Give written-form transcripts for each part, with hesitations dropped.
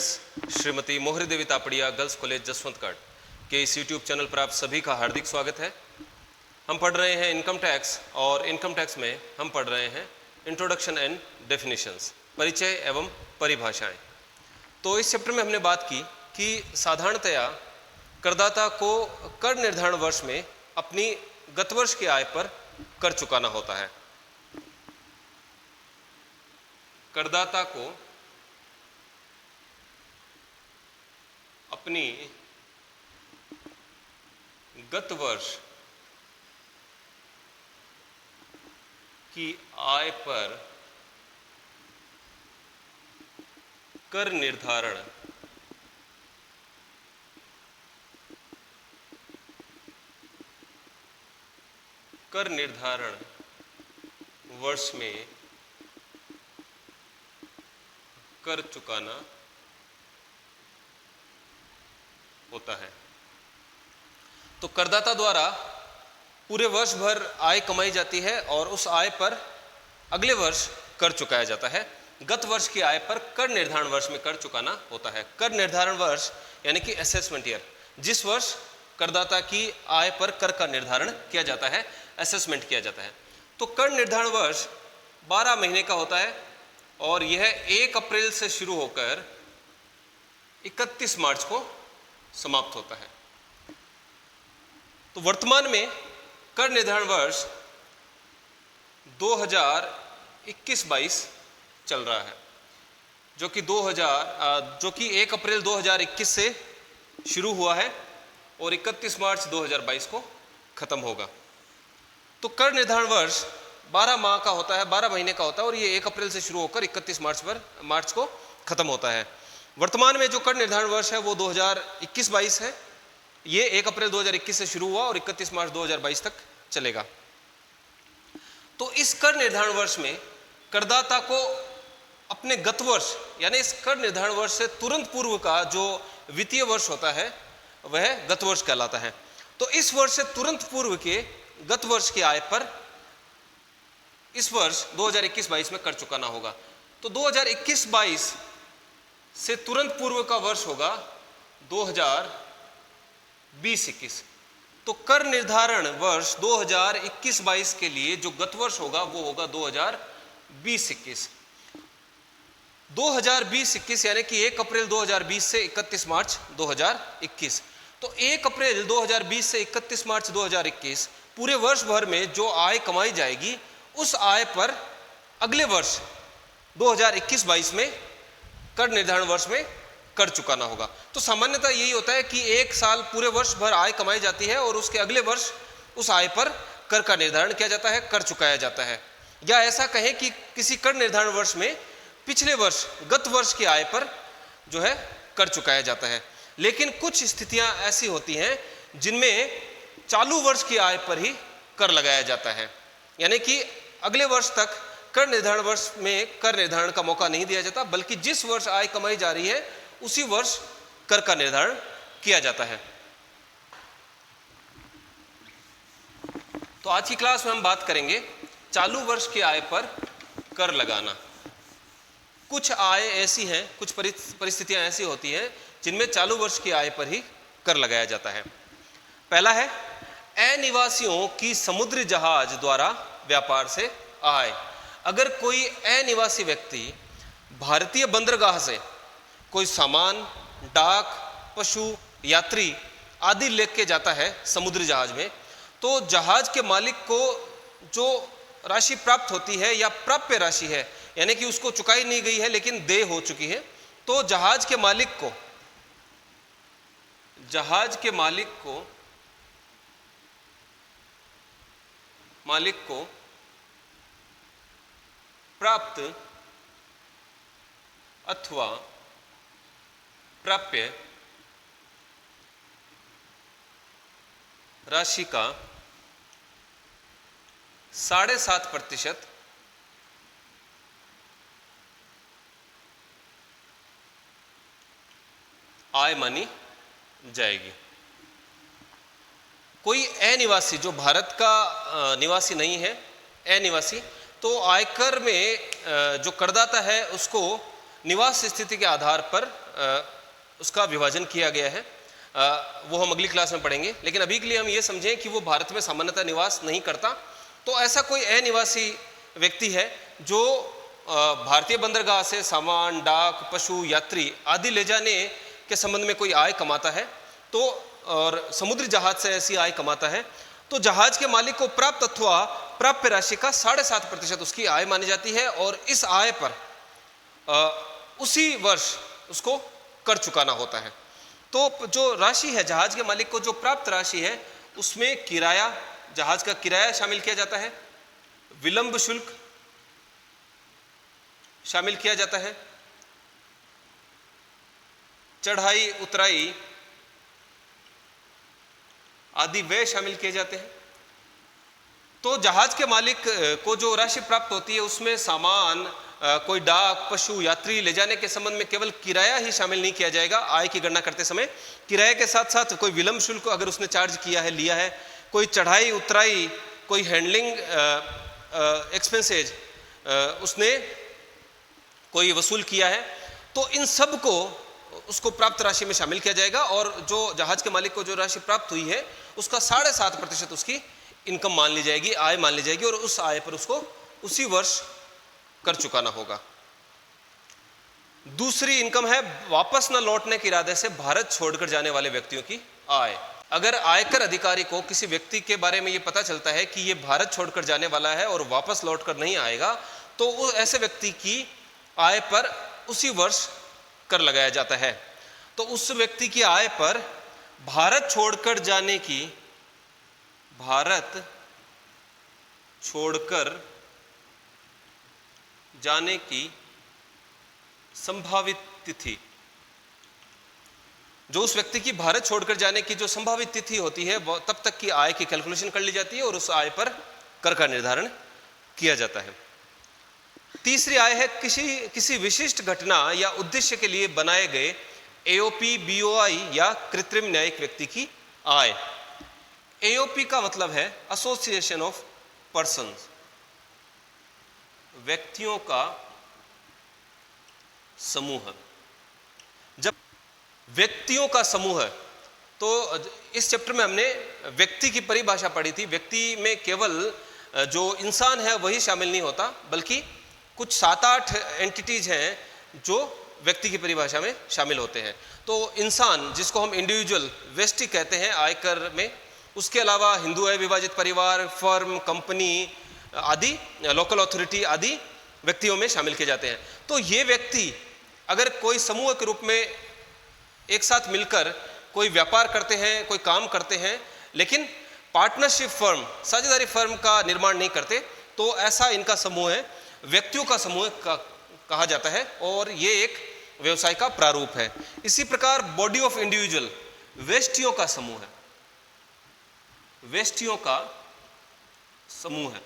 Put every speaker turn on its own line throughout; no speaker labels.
श्रीमती मोहरी देवी Tapadia girls college Jaswantgarh के इस यूट्यूब चैनल पर आप सभी का हार्दिक स्वागत है। हम पढ़ रहे हैं इनकम टैक्स और इनकम टैक्स में हम पढ़ रहे हैं इंट्रोडक्शन एंड डेफिनेशंस, परिचय एवं परिभाषाएं। तो इस चैप्टर में हमने बात की कि साधारणतया करदाता को कर निर्धारण वर्ष में अपनी गत वर्ष की आय पर कर चुकाना होता है। करदाता को अपनी गत वर्ष की आय पर कर निर्धारण वर्ष में कर चुकाना होता है। तो करदाता द्वारा पूरे वर्ष भर आय कमाई जाती है और उस आय पर अगले वर्ष कर चुकाया जाता है। गत वर्ष की आय पर कर निर्धारण वर्ष में कर चुकाना होता है। कर निर्धारण वर्ष यानी कि असेसमेंट ईयर, जिस वर्ष करदाता की आय पर कर का निर्धारण किया जाता है, असेसमेंट किया जाता है। तो कर निर्धारण वर्ष 12 महीने का होता है और यह 1 अप्रैल से शुरू होकर 31 मार्च को समाप्त होता है। तो वर्तमान में कर निर्धारण वर्ष 2021-22 चल रहा है, जो कि 1 अप्रैल 2021 से शुरू हुआ है और 31 मार्च 2022 को खत्म होगा। तो कर निर्धारण वर्ष 12 माह का होता है, 12 महीने का होता है और ये 1 अप्रैल से शुरू होकर 31 मार्च को खत्म होता है। वर्तमान में जो कर निर्धारण वर्ष है वो 2021-22 है। ये 1 अप्रैल 2021 से शुरू हुआ और 31 मार्च 2022 तक चलेगा। तो इस कर निर्धारण वर्ष में करदाता को अपने गत वर्ष यानी इस कर निर्धारण वर्ष से तुरंत पूर्व का जो वित्तीय वर्ष होता है वह गत वर्ष कहलाता है। तो इस वर्ष से तुरंत पूर्व के गत वर्ष की आय पर इस वर्ष 2021-22 में कर चुकाना होगा। तो 2021-22 से तुरंत पूर्व का वर्ष होगा 2020-21। तो कर निर्धारण वर्ष 2021-22 के लिए जो गत वर्ष होगा वो होगा 2020-21। 2020-21 यानी कि 1 अप्रैल 2020 से 31 मार्च 2021। तो 1 अप्रैल 2020 से 31 मार्च 2021 पूरे वर्ष भर में जो आय कमाई जाएगी उस आय पर अगले वर्ष 2021-22 में कर निर्धारण वर्ष में कर चुकाना होगा। तो सामान्यतः यही होता है कि 1 साल पूरे वर्ष भर आय कमाई जाती है और उसके अगले वर्ष उस आय पर कर का निर्धारण किया जाता है, कर चुकाया जाता है। या ऐसा कहें कि किसी कर निर्धारण वर्ष में पिछले वर्ष गत वर्ष की आय पर जो है कर चुकाया जाता है। लेकिन कुछ स्थितियां ऐसी होती हैं जिनमें चालू वर्ष की आय पर ही कर लगाया जाता है, यानी कि अगले वर्ष तक कर निर्धारण वर्ष में कर निर्धारण का मौका नहीं दिया जाता, बल्कि जिस वर्ष आय कमाई जा रही है उसी वर्ष कर का निर्धारण किया जाता है। तो आज की क्लास में हम बात करेंगे चालू वर्ष की आय पर कर लगाना। कुछ आय ऐसी हैं, कुछ परिस्थितियां ऐसी होती हैं जिनमें चालू वर्ष की आय पर ही कर लगाया जाता है। पहला है अनिवासियों की समुद्री जहाज द्वारा व्यापार से आय। अगर कोई अनिवासी व्यक्ति भारतीय बंदरगाह से कोई सामान, डाक, पशु, यात्री आदि लेके जाता है समुद्री जहाज में, तो जहाज के मालिक को जो राशि प्राप्त होती है या प्राप्य राशि है, यानी कि उसको चुकाई नहीं गई है लेकिन देय हो चुकी है, तो जहाज के मालिक को प्राप्त अथवा प्राप्य राशि का 7.5% आय मानी जाएगी। कोई अनिवासी जो भारत का निवासी नहीं है, अनिवासी, तो आयकर में जो करदाता है उसको निवास स्थिति के आधार पर उसका विभाजन किया गया है, वो हम अगली क्लास में पढ़ेंगे। लेकिन अभी के लिए हम ये समझें कि वो भारत में सामान्यतः निवास नहीं करता। तो ऐसा कोई अनिवासी व्यक्ति है जो भारतीय बंदरगाह से सामान, डाक, पशु, यात्री आदि ले जाने के संबंध में कोई आय कमाता है, तो और समुद्री जहाज से ऐसी आय कमाता है, तो जहाज के मालिक को प्राप्त अथवा प्राप्य राशि का 7.5% उसकी आय मानी जाती है, और इस आय पर उसी वर्ष उसको कर चुकाना होता है। तो जो राशि है जहाज के मालिक को जो प्राप्त राशि है, उसमें किराया, जहाज का किराया शामिल किया जाता है, विलंब शुल्क शामिल किया जाता है, चढ़ाई उतराई आदि व्यय शामिल किए जाते हैं। तो जहाज के मालिक को जो राशि प्राप्त होती है उसमें सामान, कोई डाक, पशु, यात्री ले जाने के संबंध में केवल किराया ही शामिल नहीं किया जाएगा आय की गणना करते समय। किराए के साथ साथ कोई विलंब शुल्क अगर उसने चार्ज किया है, लिया है, कोई चढ़ाई उतराई, कोई हैंडलिंग एक्सपेंसेज उसने कोई वसूल किया है, तो इन सब को उसको प्राप्त राशि में शामिल किया जाएगा, और जो जहाज के मालिक को जो राशि प्राप्त हुई है उसका 7.5% उसकी इनकम मान ली जाएगी, आय मान ली जाएगी, और उस आय पर उसको उसी वर्ष कर चुकाना होगा। दूसरी इनकम है वापस न लौटने के इरादे से भारत छोड़कर जाने वाले व्यक्तियों की आय। अगर आयकर अधिकारी को किसी व्यक्ति के बारे में ये पता चलता है कि ये भारत छोड़कर जाने वाला है और वापस लौटकर नहीं आएगा, तो ऐसे व्यक्ति की आय पर उसी वर्ष कर लगाया जाता है। तो उस व्यक्ति की आय पर भारत छोड़कर जाने की संभावित तिथि, जो उस व्यक्ति की भारत छोड़कर जाने की जो संभावित तिथि होती है, वो तब तक की आय की कैलकुलेशन कर ली जाती है और उस आय पर कर का निर्धारण किया जाता है। तीसरी आय है किसी विशिष्ट घटना या उद्देश्य के लिए बनाए गए एओपी, बीओआई या कृत्रिम न्यायिक व्यक्ति की आय। एओपी का मतलब है एसोसिएशन ऑफ पर्सन्स, व्यक्तियों का समूह। जब व्यक्तियों का समूह, तो इस चैप्टर में हमने व्यक्ति की परिभाषा पढ़ी थी। व्यक्ति में केवल जो इंसान है वही शामिल नहीं होता, बल्कि कुछ 7-8 एंटिटीज हैं जो व्यक्ति की परिभाषा में शामिल होते हैं। तो इंसान, जिसको हम इंडिविजुअल व्यष्टि कहते हैं आयकर में, उसके अलावा हिंदू है विभाजित परिवार, फर्म, कंपनी आदि, लोकल अथॉरिटी आदि व्यक्तियों में शामिल किए जाते हैं। तो ये व्यक्ति अगर कोई समूह के रूप में एक साथ मिलकर कोई व्यापार करते हैं, कोई काम करते हैं, लेकिन पार्टनरशिप फर्म, साझेदारी फर्म का निर्माण नहीं करते, तो ऐसा इनका समूह है, व्यक्तियों का समूह कहा जाता है, और ये एक व्यवसाय का प्रारूप है। इसी प्रकार बॉडी ऑफ इंडिविजुअल, व्यष्टियों का समूह है, व्यष्टियों का समूह है।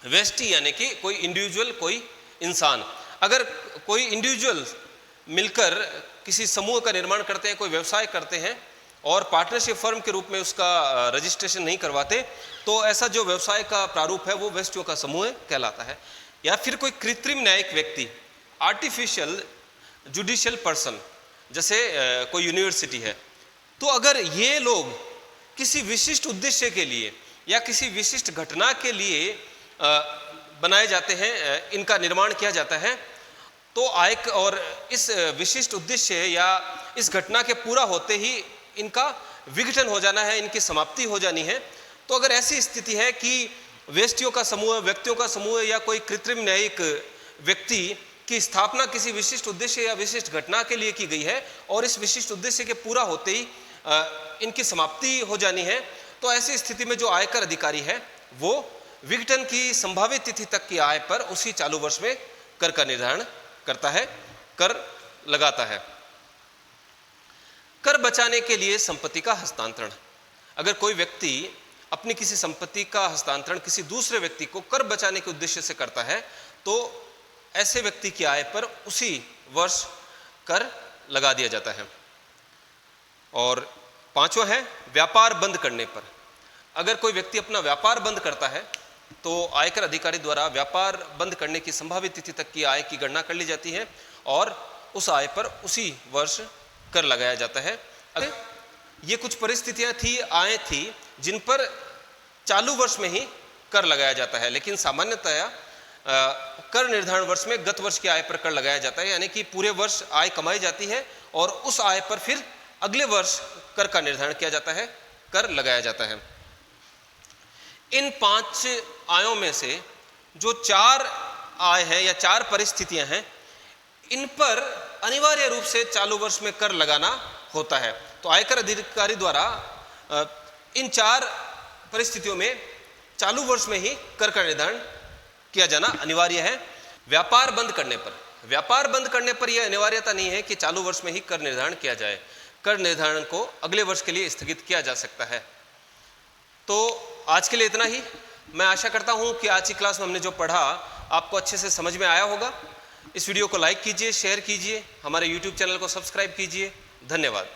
व्यष्टि यानी कि कोई इंडिविजुअल, कोई इंसान। अगर कोई इंडिविजुअल मिलकर किसी समूह का निर्माण करते हैं, कोई व्यवसाय करते हैं और पार्टनरशिप फर्म के रूप में उसका रजिस्ट्रेशन नहीं करवाते, तो ऐसा जो व्यवसाय का प्रारूप है वो व्यष्टियों का समूह कहलाता है। या फिर कोई कृत्रिम न्यायिक व्यक्ति, आर्टिफिशियल जुडिशियल पर्सन, जैसे कोई यूनिवर्सिटी है, तो अगर ये लोग किसी विशिष्ट उद्देश्य के लिए या किसी विशिष्ट घटना के लिए बनाए जाते हैं, इनका निर्माण किया जाता है, तो आय और इस विशिष्ट उद्देश्य या इस घटना के पूरा होते ही इनका विघटन हो जाना है, इनकी समाप्ति हो जानी है। तो अगर ऐसी स्थिति है कि व्यष्टियों का समूह, व्यक्तियों का समूह या कोई कृत्रिम न्यायिक व्यक्ति की स्थापना किसी विशिष्ट उद्देश्य या विशिष्ट घटना के लिए की गई है और इस विशिष्ट उद्देश्य के पूरा होते ही इनकी समाप्ति हो जानी है, तो ऐसी स्थिति में जो आयकर अधिकारी है वो विघटन की संभावित तिथि तक की आय पर उसी चालू वर्ष में कर का निर्धारण करता है, कर लगाता है। कर बचाने के लिए संपत्ति का हस्तांतरण। अगर कोई व्यक्ति अपनी किसी संपत्ति का हस्तांतरण किसी दूसरे व्यक्ति को कर बचाने के उद्देश्य से करता है, तो ऐसे व्यक्ति की आय पर उसी वर्ष कर लगा दिया जाता है। और पांचवा है व्यापार बंद करने पर। अगर कोई व्यक्ति अपना व्यापार बंद करता है तो आयकर अधिकारी द्वारा व्यापार बंद करने की संभावित तिथि तक की आय की गणना कर ली जाती है और उस आय पर उसी वर्ष कर लगाया जाता है। ये कुछ परिस्थितियां थी, आय थी जिन पर चालू वर्ष में ही कर लगाया जाता है, लेकिन सामान्यतया कर निर्धारण वर्ष में गत वर्ष की आय पर कर लगाया जाता है, यानी कि पूरे वर्ष आय कमाई जाती है और उस आय पर फिर अगले वर्ष कर का निर्धारण किया जाता है, कर लगाया जाता है। इन 5 आयों में से जो 4 आय है या 4 परिस्थितियां हैं, इन पर अनिवार्य रूप से चालू वर्ष में कर लगाना होता है। तो आयकर अधिकारी द्वारा इन 4 परिस्थितियों में चालू वर्ष में ही कर का निर्धारण किया जाना अनिवार्य है। व्यापार बंद करने पर यह अनिवार्यता नहीं है कि चालू वर्ष में ही कर निर्धारण किया जाए। कर निर्धारण को अगले वर्ष के लिए स्थगित किया जा सकता है। तो आज के लिए इतना ही। मैं आशा करता हूं कि आज की क्लास में हमने जो पढ़ा आपको अच्छे से समझ में आया होगा। इस वीडियो को लाइक कीजिए, शेयर कीजिए, हमारे YouTube चैनल को सब्सक्राइब कीजिए। धन्यवाद।